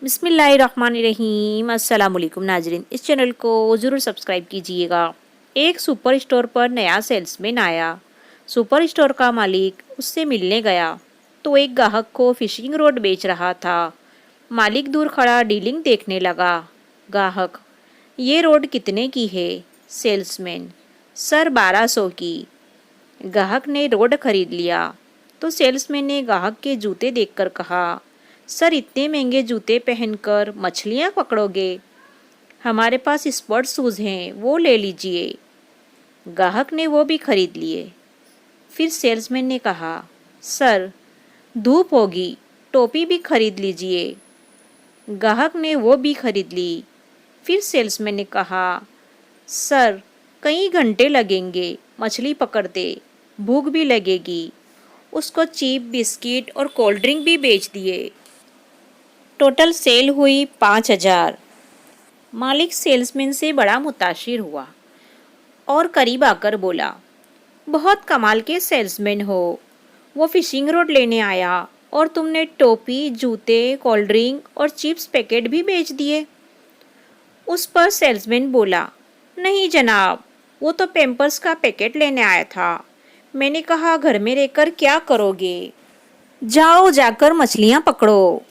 बिस्मिल्लाहिर्रहमानिर्रहीम। अस्सलाम वालेकुम नाजरीन, इस चैनल को ज़रूर सब्सक्राइब कीजिएगा। एक सुपर स्टोर पर नया सेल्समैन आया। सुपर स्टोर का मालिक उससे मिलने गया तो एक ग्राहक को फिशिंग रॉड बेच रहा था। मालिक दूर खड़ा डीलिंग देखने लगा। ग्राहक: ये रॉड कितने की है? सेल्समैन: सर 1200 की। ग्राहक ने रॉड खरीद लिया तो सेल्समैन ने ग्राहक के जूते देखकर कहा: सर, इतने महंगे जूते पहनकर मछलियाँ पकड़ोगे? हमारे पास स्पोर्ट शूज़ हैं, वो ले लीजिए। ग्राहक ने वो भी खरीद लिए। फिर सेल्समैन ने कहा: सर, धूप होगी, टोपी भी खरीद लीजिए। ग्राहक ने वो भी खरीद ली। फिर सेल्समैन ने कहा: सर, कई घंटे लगेंगे मछली पकड़ते, भूख भी लगेगी। उसको चिप, बिस्किट और कोल्ड ड्रिंक भी बेच दिए। टोटल सेल हुई 5000। मालिक सेल्समैन से बड़ा मुताशिर हुआ और करीब आकर बोला: बहुत कमाल के सेल्समैन हो। वो फिशिंग रॉड लेने आया और तुमने टोपी, जूते, कोल्ड ड्रिंक और चिप्स पैकेट भी बेच दिए। उस पर सेल्समैन बोला: नहीं जनाब, वो तो पैम्पर्स का पैकेट लेने आया था। मैंने कहा घर में रहकर क्या करोगे, जाओ जाकर मछलियाँ पकड़ो।